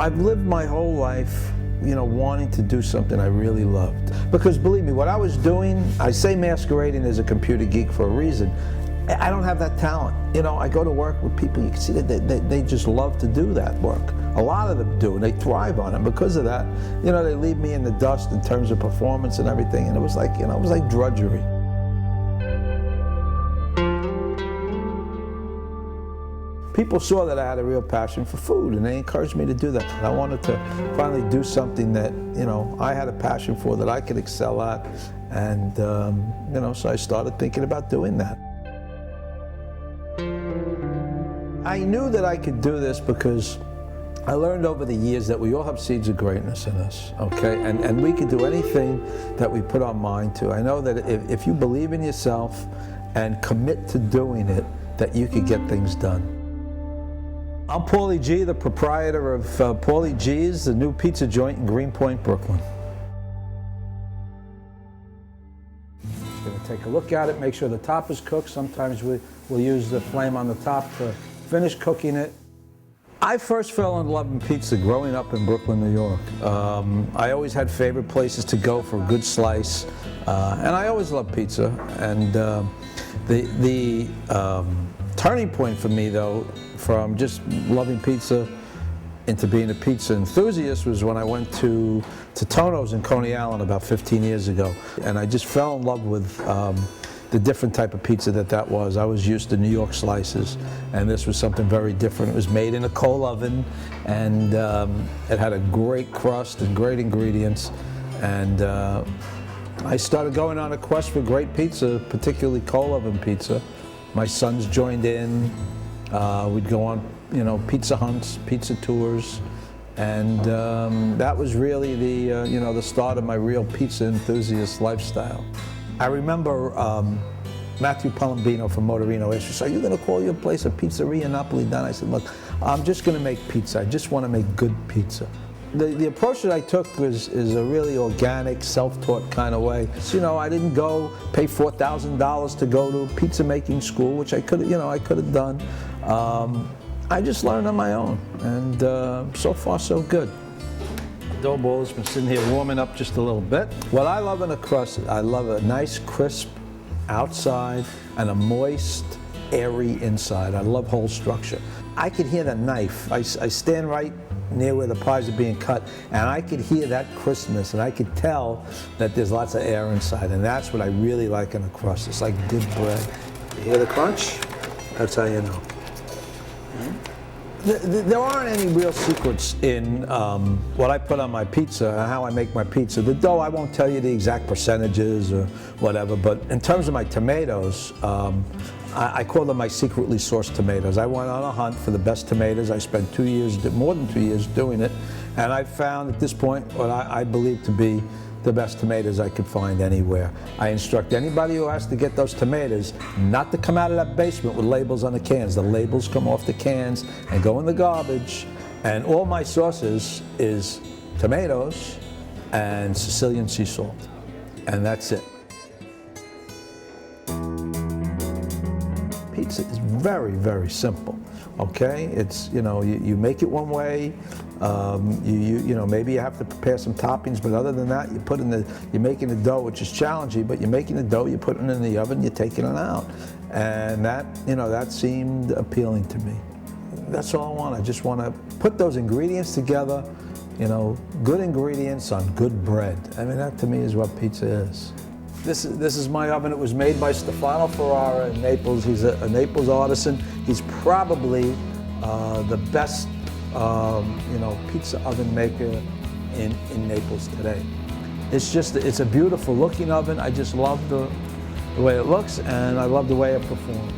I've lived my whole life, wanting to do something I really loved. Because believe me, what I was doing, I say masquerading as a computer geek for a reason. I don't have that talent. I go to work with people, you can see that they just love to do that work. A lot of them do, and they thrive on it. Because of that, they leave me in the dust in terms of performance and everything, and it was like, it was like drudgery. People saw that I had a real passion for food, and they encouraged me to do that. And I wanted to finally do something that, I had a passion for, that I could excel at, and, so I started thinking about doing that. I knew that I could do this because I learned over the years that we all have seeds of greatness in us, okay? And we can do anything that we put our mind to. I know that if you believe in yourself and commit to doing it, that you could get things done. I'm Paulie Gee, the proprietor of Paulie Gee's, the new pizza joint in Greenpoint, Brooklyn. Going to take a look at it, make sure the top is cooked. Sometimes we'll use the flame on the top to finish cooking it. I first fell in love with pizza growing up in Brooklyn, New York. I always had favorite places to go for a good slice, and I always loved pizza. And the turning point for me, though, from just loving pizza into being a pizza enthusiast was when I went to Tono's in Coney Island about 15 years ago. And I just fell in love with the different type of pizza that was. I was used to New York slices, and this was something very different. It was made in a coal oven, and it had a great crust and great ingredients. And I started going on a quest for great pizza, particularly coal oven pizza. My sons joined in. We'd go on, pizza hunts, pizza tours, and that was really the start of my real pizza enthusiast lifestyle. I remember Matthew Palambino from Motorino asked me, "So are you going to call your place a pizzeria Napolitana?" I said, "Look, I'm just going to make pizza. I just want to make good pizza." The approach that I took is a really organic, self-taught kind of way. So, I didn't go pay $4,000 to go to pizza making school, which I could have done. I just learned on my own, and so far so good. The dough ball has been sitting here warming up just a little bit. What I love in a crust, I love a nice crisp outside and a moist, airy inside. I love whole structure. I could hear the knife. I stand right near where the pies are being cut, and I could hear that crispness, and I could tell that there's lots of air inside, and that's what I really like in a crust. It's like good bread. You hear the crunch? That's how you know. There aren't any real secrets in what I put on my pizza and how I make my pizza. The dough, I won't tell you the exact percentages or whatever, but in terms of my tomatoes, I call them my secretly sourced tomatoes. I went on a hunt for the best tomatoes. I spent more than 2 years doing it, and I found at this point what I believe to be the best tomatoes I could find anywhere. I instruct anybody who has to get those tomatoes not to come out of that basement with labels on the cans. The labels come off the cans and go in the garbage, and all my sauces is tomatoes and Sicilian sea salt, and that's it. Pizza is very, very simple, okay? It's, you make it one way, maybe you have to prepare some toppings, but other than that, you're making the dough, which is challenging, but you're making the dough, you're putting it in the oven, you're taking it out. And that seemed appealing to me. That's all I want. I just want to put those ingredients together, good ingredients on good bread. I mean, that to me is what pizza is. This is my oven. It was made by Stefano Ferrara in Naples. He's a Naples artisan. He's probably the best, pizza oven maker in Naples today. It's a beautiful looking oven. I just love the way it looks, and I love the way it performs.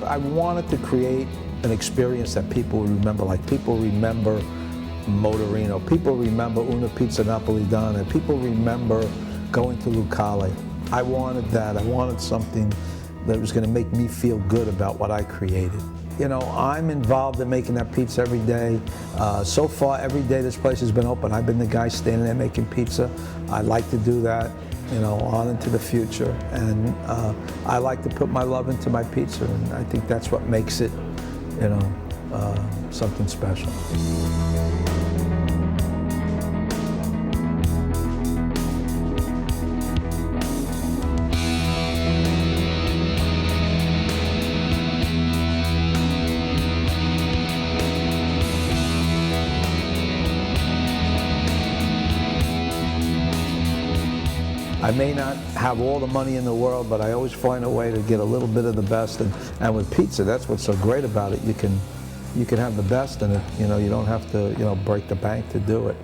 I wanted to create an experience that people would remember, like people remember Motorino, people remember Una Pizza Napolitana, people remember going to Lucale. I wanted that. I wanted something that was going to make me feel good about what I created. I'm involved in making that pizza every day. So far, every day this place has been open, I've been the guy standing there making pizza. I like to do that, on into the future. And I like to put my love into my pizza, and I think that's what makes it, something special. I may not have all the money in the world, but I always find a way to get a little bit of the best. And with pizza, that's what's so great about it. You can have the best, and you don't have to break the bank to do it.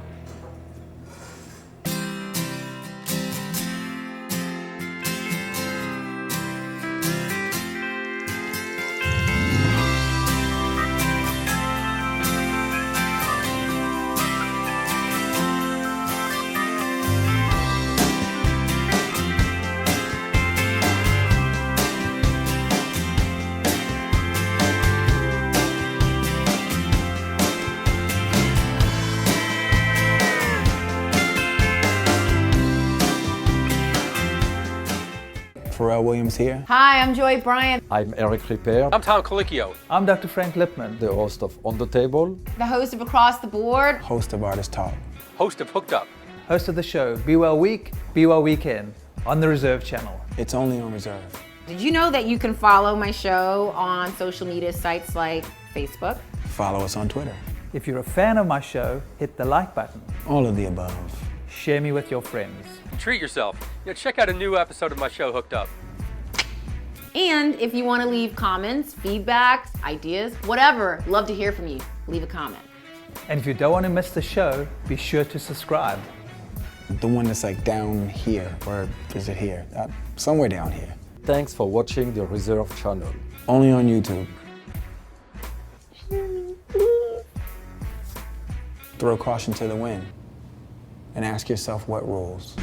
Pharrell Williams here. Hi, I'm Joy Bryant, I'm Eric Ripper, I'm Tom Colicchio. I'm Dr. Frank Lipman, the host of On the Table, the host of Across the Board, Host of Artist Talk. Host of Hooked Up. host of the show Be Well Week, Be Well Weekend on the Reserve channel. It's only on Reserve. Did you know that you can follow my show on social media sites like Facebook? Follow us on Twitter. If you're a fan of my show, hit the like button. All of the above. Share me with your friends. Treat yourself. Check out a new episode of my show, Hooked Up. And if you want to leave comments, feedbacks, ideas, whatever, love to hear from you. Leave a comment. And if you don't want to miss the show, be sure to subscribe. The one that's like down here, or is it here? Somewhere down here. Thanks for watching the Reserve channel. Only on YouTube. Throw caution to the wind and ask yourself what rules.